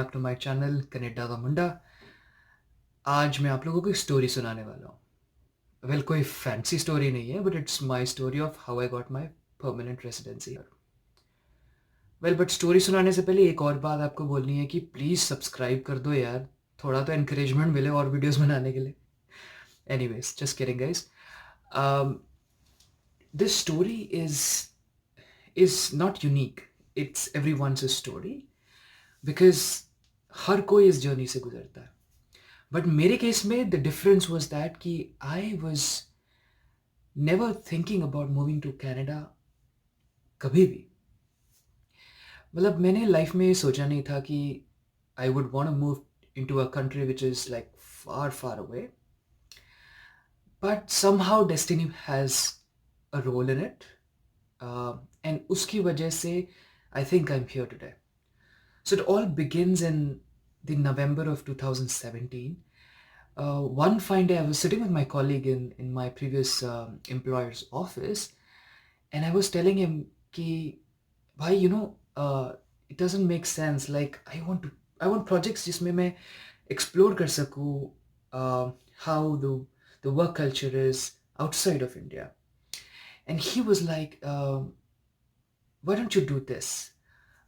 Back to my channel Canada का मुंडा। आज मैं आप लोगों को एक स्टोरी सुनाने वाला हूँ। वेल कोई फैंसी स्टोरी नहीं है, but it's my story of how I got my permanent residency. Well but story सुनाने से पहले एक और बात आपको बोलनी है कि प्लीज़ सब्सक्राइब कर दो यार, थोड़ा तो एनकरेजमेंट मिले और वीडियोस बनाने के लिए। Anyways, just kidding guys. This story is not unique, it's everyone's story because हर कोई इस जर्नी से गुजरता है। बट मेरे केस में द डिफरेंस वॉज दैट कि I was never thinking about moving to Canada कभी भी। मतलब मैंने लाइफ में ये सोचा नहीं था कि I would want to move into a country which is like far far away, but somehow destiny has a role in it and उसकी वजह से I think I am here today. So it all begins in the November of 2017. One fine day, I was sitting with my colleague in my previous employer's office, and I was telling him, "Ki, bhai, it doesn't make sense. Like, I want projects जिसमें मैं explore कर सकूँ how the work culture is outside of India." And he was like, "Why don't you do this?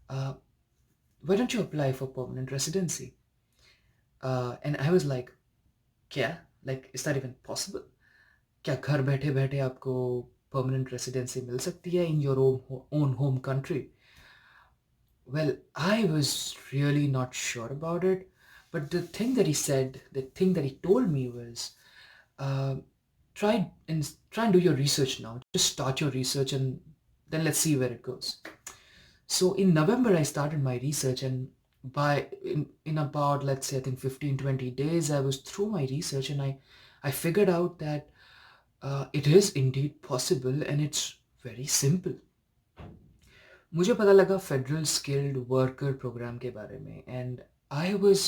Uh, why don't you apply for permanent residency?" And I was like, क्या? Like, is that even possible? क्या घर बैठे बैठे आपको permanent residency मिल सकती है in your own home country? Well, I was really not sure about it, but the thing that he said, the thing that he told me was, uh, try and do your research now. Just start your research and then let's see where it goes. So in November, I started my research, and in about, let's say, I think 15-20 days, I was through my research, and I figured out that it is indeed possible and it's very simple. मुझे पता लगा federal skilled worker programme के बारे में, and I was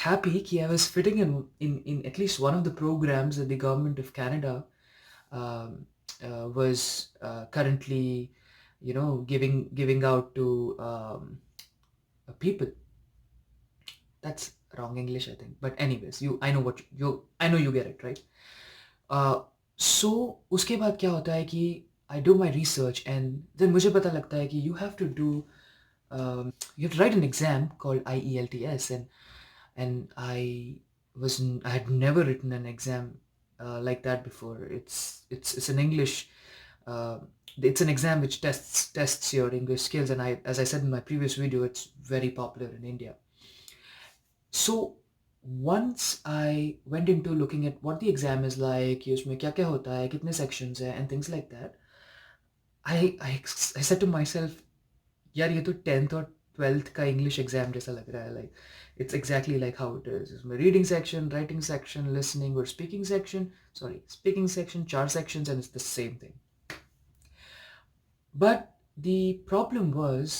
happy कि I was fitting in at least one of the programs that the government of Canada was currently, giving out to people. That's wrong English, I think. But anyways, I know you get it, right? So उसके बाद क्या होता है कि I do my research, and then मुझे पता लगता है कि you have to write an exam called IELTS, and I had never written an exam like that before. It's an English. Uh, it's an exam which tests your English skills, and as I said in my previous video, it's very popular in India. So once I went into looking at what the exam is like, कि उसमें क्या क्या होता है, कितने sections हैं, and things like that, I said to myself, यार ये तो 10th और 12th का English exam जैसा लग रहा है. Like, it's exactly like how it is. इसमें reading section, writing section, listening or speaking section. Sorry, speaking section, 4 sections, and it's the same thing. But the problem was,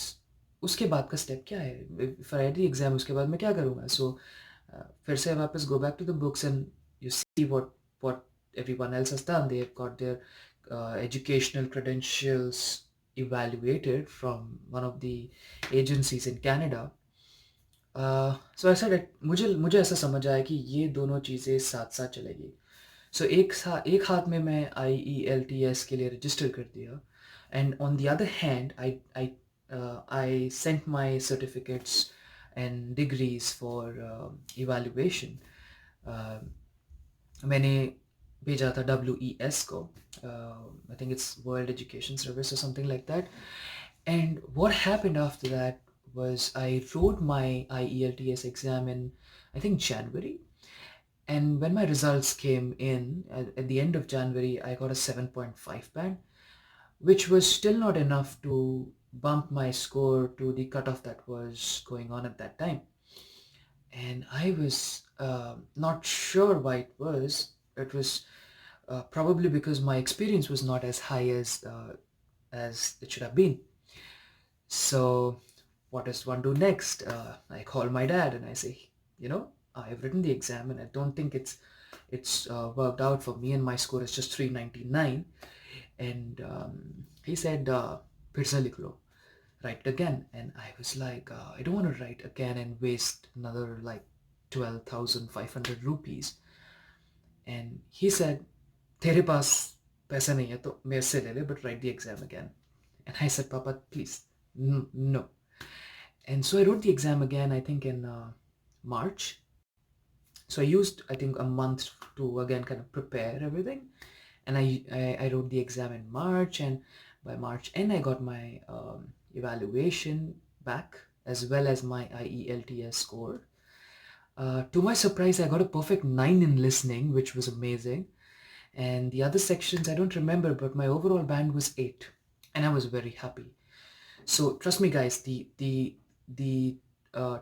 उसके बाद का step क्या है? If I write the exam, उसके बाद मैं क्या करूँगा? So फिर से वापस go back to the books and you see what everyone else has done. They've got their educational credentials evaluated from one of the agencies in Canada. So I said that मुझे ऐसा समझ आया कि ये दोनों चीज़ें साथ साथ चलेगी. So एक हाथ में मैं IELTS के लिए रजिस्टर कर दिया, and on the other hand, I sent my certificates and degrees for evaluation. मैंने भेजा था WES को. I think it's World Education Service or something like that. And what happened after that was I wrote my IELTS exam in, I think, January. And when my results came in at the end of January, I got a 7.5 band, which was still not enough to bump my score to the cutoff that was going on at that time. And I was not sure why it was. It was probably because my experience was not as high as it should have been. So what does one do next? I call my dad and I say, I've written the exam and I don't think it's worked out for me, and my score is just 399. And he said, फिर से लिख लो. write it again. And I was like, I don't want to write again and waste another like 12,500 rupees. And he said, तेरे पास पैसा नहीं है तो मेरे से ले ले, but write the exam again. And I said, Papa, please, no. And so I wrote the exam again, I think in March. So I used, I think, a month to again kind of prepare everything. And I wrote the exam in March, and by March end, I got my evaluation back as well as my IELTS score. To my surprise, I got a perfect 9 in listening, which was amazing. And the other sections, I don't remember, but my overall band was 8. And I was very happy. So trust me, guys, the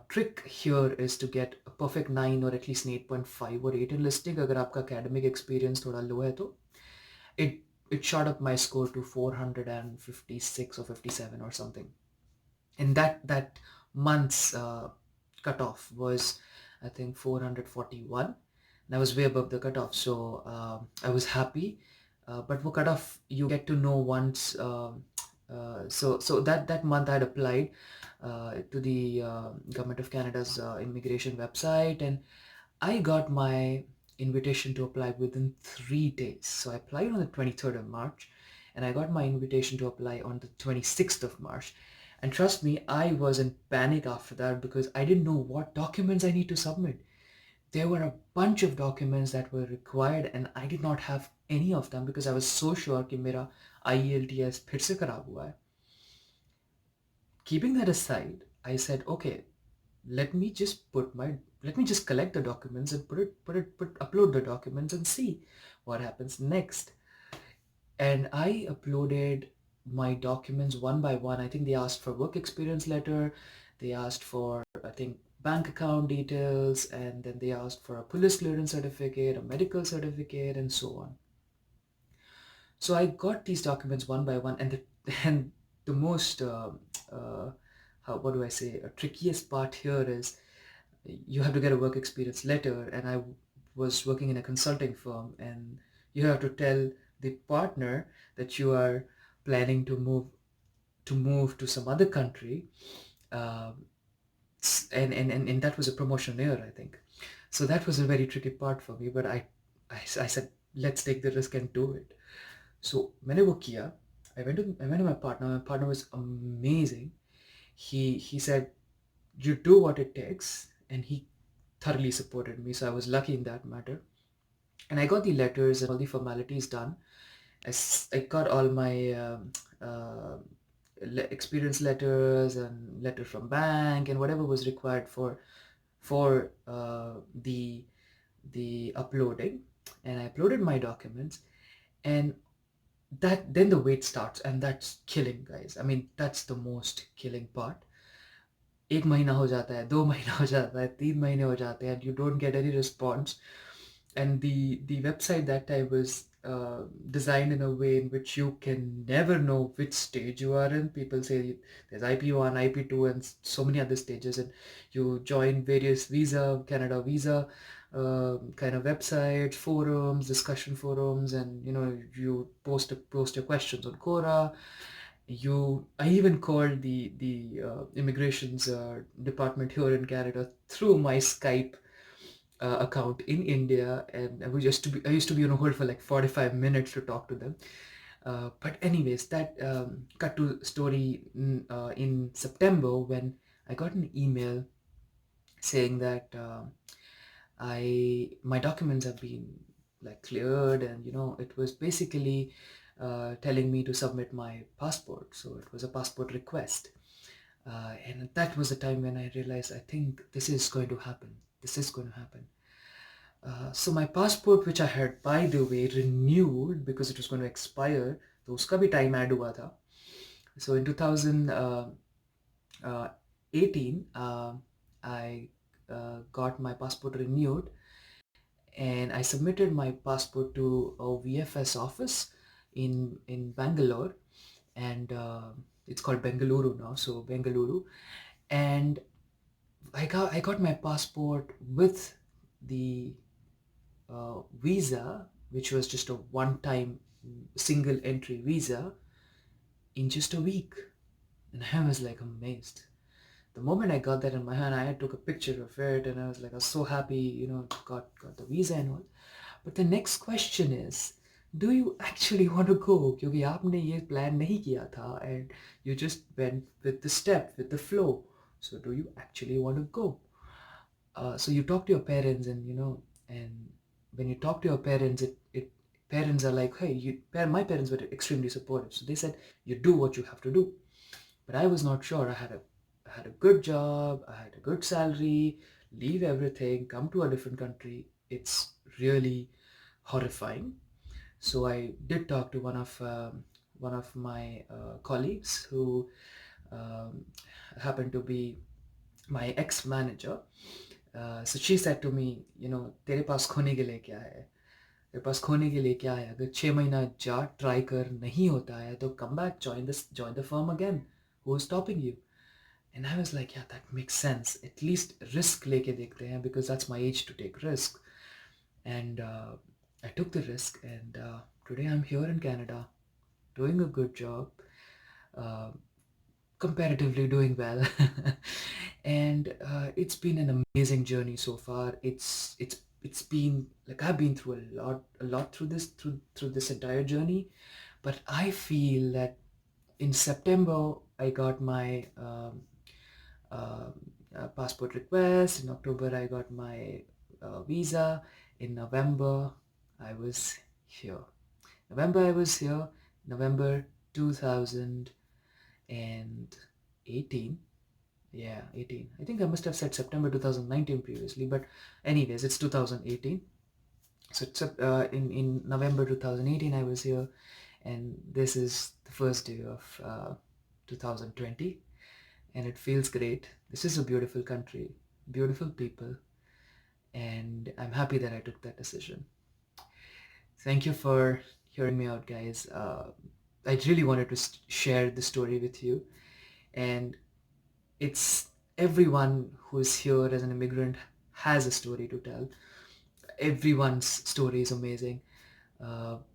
trick here is to get a perfect 9 or at least an 8.5 or 8 in listening. अगर आपका academic experience थोड़ा low है तो it it shot up my score to 456 or 57 or something. And that month's cutoff was, I think, 441. And I was way above the cutoff, so I was happy. But what cutoff you get to know once. So that month I had applied to the Government of Canada's immigration website, and I got my invitation to apply within 3 days. So I applied on the 23rd of March, and I got my invitation to apply on the 26th of March. And trust me, I was in panic after that because I didn't know what documents I need to submit. There were a bunch of documents that were required, and I did not have any of them because I was so sure कि मेरा IELTS फिर से खराब हुआ है. Keeping that aside, I said, okay, let me just collect the documents and upload the documents and see what happens next. And I uploaded my documents one by one. I think they asked for work experience letter, they asked for, I think, bank account details, and then they asked for a police clearance certificate, a medical certificate, and so on. So I got these documents one by one, and the most what do I say, a trickiest part here is you have to get a work experience letter, and I was working in a consulting firm, and you have to tell the partner that you are planning to move to some other country, um, and that was a promotion year, I think. So that was a very tricky part for me, but I said, let's take the risk and do it. So मैंने वो किया. I went to my partner. My partner was amazing. He said, you do what it takes, and he thoroughly supported me. So I was lucky in that matter. And I got the letters and all the formalities done. I got all my experience letters and letter from bank and whatever was required for the uploading. And I uploaded my documents, and that then the wait starts, and that's killing, guys. I mean, that's the most killing part. 1 महीना हो जाता है, 2 महीना हो जाता है, 3 महीने हो जाते हैं, and you don't get any response. And the website that time was designed in a way in which you can never know which stage you are in. People say there's IP1, IP2, and so many other stages, and you join various Canada visa kind of websites, forums, discussion forums, and you post your questions on Quora. I even called the immigrations department here in Canada through my Skype account in India, and I used to be on hold for like 45 minutes to talk to them. But anyways, that cut to story in September, when I got an email saying that my documents have been like cleared, and it was basically telling me to submit my passport. So it was a passport request. And that was the time when I realized, I think this is going to happen. This is going to happen. So my passport, which I had, by the way, renewed because it was going to expire, तो उसका भी time add हुआ था. So in 2018, I got my passport renewed, and I submitted my passport to a VFS office in Bangalore, and it's called Bengaluru now, so Bengaluru. And I got my passport with the visa, which was just a one-time single entry visa, in just a week. And I was like amazed. The moment I got that in my hand, I took a picture of it, and I was like, I was so happy, got the visa and all. But the next question is, do you actually want to go? क्योंकि आपने ये plan नहीं किया था, and you just went with the step, with the flow. So do you actually want to go? So you talk to your parents, and and when you talk to your parents, it parents are like, hey, my parents were extremely supportive. So they said, you do what you have to do. But I was not sure. I had a good job, I had a good salary, leave everything, come to a different country. It's really horrifying. So I did talk to one of my colleagues who um, happened to be my ex-manager. So she said to me, तेरे पास खोने के लिए क्या है? तेरे पास खोने के लिए क्या है? अगर 6 महीना जा ट्राई कर नहीं होता है तो come back, join the firm again. Who is stopping you? And I was like, yeah, that makes sense. At least risk leke dekhte hain, because that's my age to take risk. And I took the risk, and today I'm here in Canada, doing a good job, uh, comparatively doing well. And it's been an amazing journey so far. It's been like I've been through a lot through this entire journey, but I feel that in September I got my um, passport request. In October, I got my visa. In November, I was here. November, I was here. November 2018. Yeah, 18. I think I must have said September 2019 previously, but anyways, it's 2018. So in November 2018, I was here, and this is the first day of 2020, and it feels great. This is a beautiful country, beautiful people, and I'm happy that I took that decision. Thank you for hearing me out, guys. I really wanted to share the story with you, and it's everyone who is here as an immigrant has a story to tell. Everyone's story is amazing.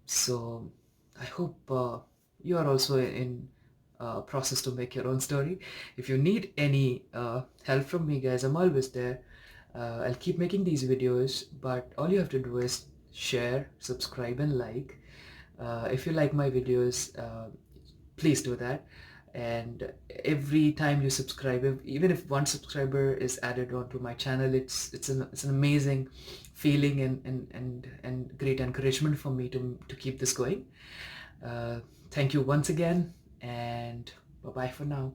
So I hope you are also in process to make your own story. If you need any help from me, guys, I'm always there. I'll keep making these videos, but all you have to do is share, subscribe, and like. If you like my videos, please do that. And every time you subscribe, even if one subscriber is added onto my channel, it's an amazing feeling, and great encouragement for me to keep this going. Thank you once again, and bye bye for now.